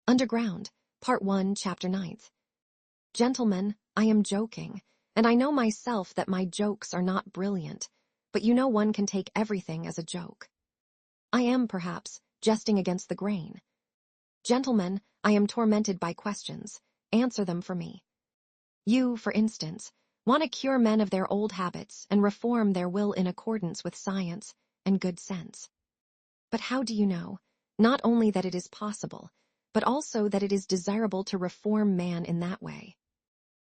Underground, Part 1, Chapter 9. Gentlemen, I am joking, and I know myself that my jokes are not brilliant, but you know one can take everything as a joke. I am, perhaps, jesting against the grain. Gentlemen, I am tormented by questions. Answer them for me. You, for instance, want to cure men of their old habits and reform their will in accordance with science and good sense. But how do you know, not only that it is possible, but also that it is desirable to reform man in that way?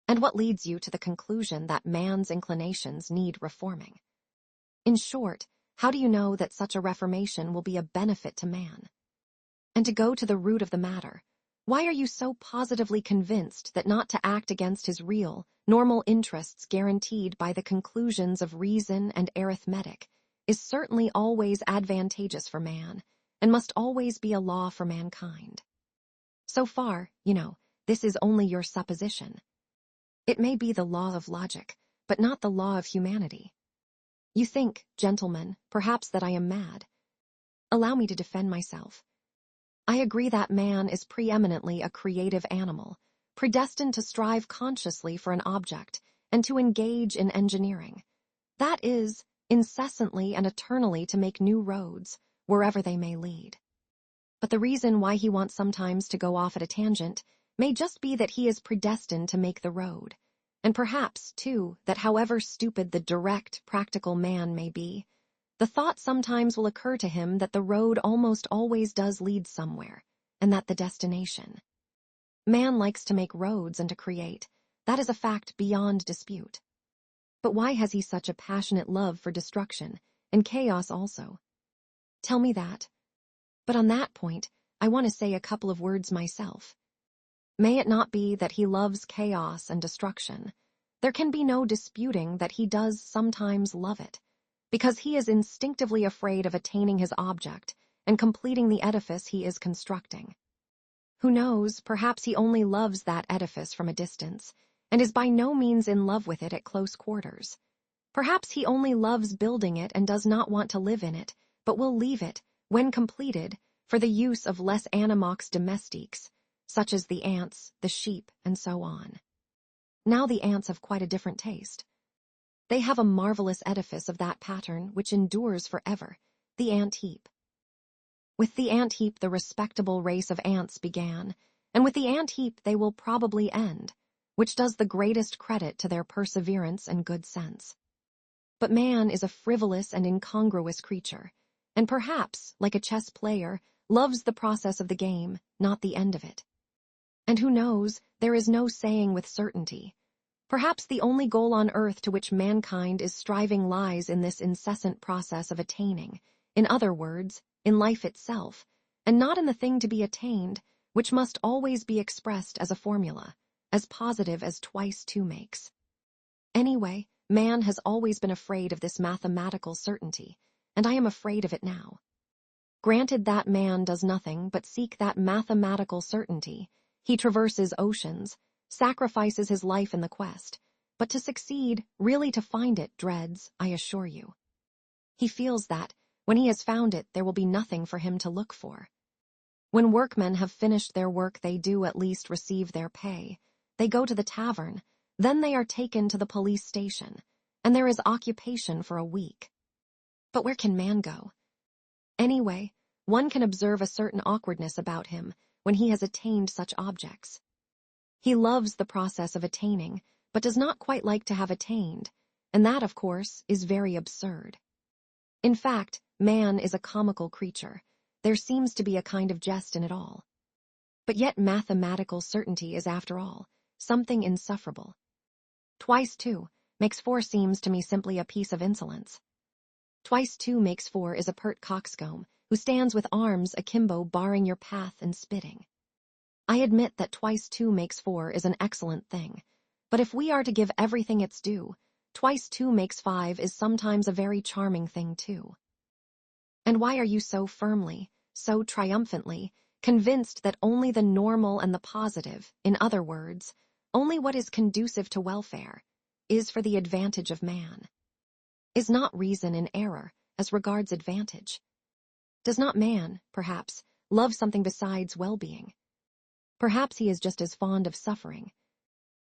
And what leads you to the conclusion that man's inclinations need reforming? In short, how do you know that such a reformation will be a benefit to man? And to go to the root of the matter, why are you so positively convinced that not to act against his real, normal interests guaranteed by the conclusions of reason and arithmetic is certainly always advantageous for man, and must always be a law for mankind? So far, you know, this is only your supposition. It may be the law of logic, but not the law of humanity. You think, gentlemen, perhaps that I am mad. Allow me to defend myself. I agree that man is preeminently a creative animal, predestined to strive consciously for an object and to engage in engineering. That is, incessantly and eternally to make new roads, wherever they may lead. But the reason why he wants sometimes to go off at a tangent may just be that he is predestined to make the road, and perhaps, too, that however stupid the direct, practical man may be, the thought sometimes will occur to him that the road almost always does lead somewhere, and that the destination. Man likes to make roads and to create. That is a fact beyond dispute. But why has he such a passionate love for destruction, and chaos also? Tell me that. But on that point, I want to say a couple of words myself. May it not be that he loves chaos and destruction? There can be no disputing that he does sometimes love it, because he is instinctively afraid of attaining his object and completing the edifice he is constructing. Who knows, perhaps he only loves that edifice from a distance, and is by no means in love with it at close quarters. Perhaps he only loves building it and does not want to live in it, but will leave it, when completed, for the use of less animox domestiques, such as the ants, the sheep, and so on. Now the ants have quite a different taste. They have a marvelous edifice of that pattern which endures forever, the ant heap. With the ant heap the respectable race of ants began, and with the ant heap they will probably end, which does the greatest credit to their perseverance and good sense. But man is a frivolous and incongruous creature, and perhaps, like a chess player, loves the process of the game, not the end of it. And who knows, there is no saying with certainty. Perhaps the only goal on earth to which mankind is striving lies in this incessant process of attaining, in other words, in life itself, and not in the thing to be attained, which must always be expressed as a formula, as positive as twice two makes. Anyway, man has always been afraid of this mathematical certainty, and I am afraid of it now. Granted that man does nothing but seek that mathematical certainty, he traverses oceans, sacrifices his life in the quest, but to succeed, really to find it, dreads, I assure you. He feels that, when he has found it, there will be nothing for him to look for. When workmen have finished their work, they do at least receive their pay. They go to the tavern, then they are taken to the police station, and there is occupation for a week. But where can man go? Anyway, one can observe a certain awkwardness about him when he has attained such objects. He loves the process of attaining, but does not quite like to have attained, and that, of course, is very absurd. In fact, man is a comical creature. There seems to be a kind of jest in it all. But yet mathematical certainty is, after all, something insufferable. Twice two makes four seems to me simply a piece of insolence. Twice two makes four is a pert coxcomb who stands with arms akimbo barring your path and spitting. I admit that twice two makes four is an excellent thing, but if we are to give everything its due, twice two makes five is sometimes a very charming thing too. And why are you so firmly, so triumphantly, convinced that only the normal and the positive, in other words, only what is conducive to welfare, is for the advantage of man? Is not reason in error as regards advantage? Does not man, perhaps, love something besides well-being? Perhaps he is just as fond of suffering.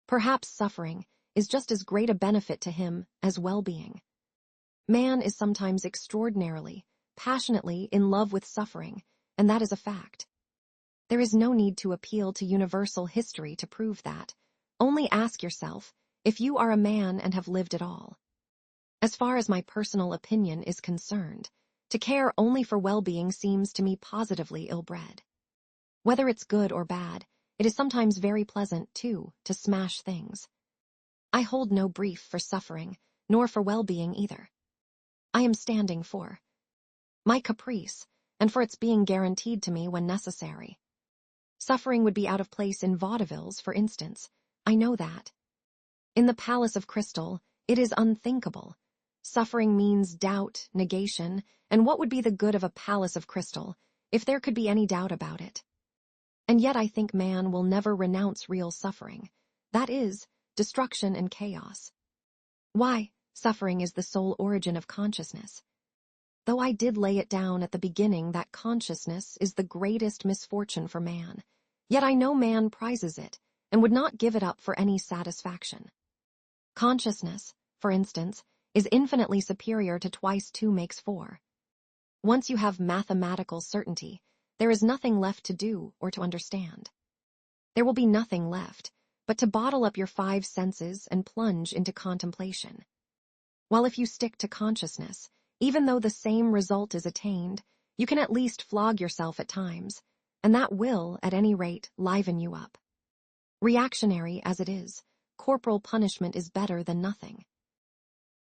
Perhaps suffering is just as great a benefit to him as well-being. Man is sometimes extraordinarily, passionately in love with suffering, and that is a fact. There is no need to appeal to universal history to prove that. Only ask yourself if you are a man and have lived at all. As far as my personal opinion is concerned, to care only for well-being seems to me positively ill-bred. Whether it's good or bad, it is sometimes very pleasant, too, to smash things. I hold no brief for suffering, nor for well-being either. I am standing for my caprice, and for its being guaranteed to me when necessary. Suffering would be out of place in vaudevilles, for instance. I know that. In the Palace of Crystal, it is unthinkable. Suffering means doubt, negation, and what would be the good of a palace of crystal, if there could be any doubt about it? And yet I think man will never renounce real suffering. That is, destruction and chaos. Why, suffering is the sole origin of consciousness. Though I did lay it down at the beginning that consciousness is the greatest misfortune for man, yet I know man prizes it and would not give it up for any satisfaction. Consciousness, for instance, is infinitely superior to twice 2 makes 4. Once you have mathematical certainty, there is nothing left to do or to understand. There will be nothing left but to bottle up your 5 senses and plunge into contemplation. While if you stick to consciousness, even though the same result is attained, you can at least flog yourself at times, and that will, at any rate, liven you up. Reactionary as it is, corporal punishment is better than nothing.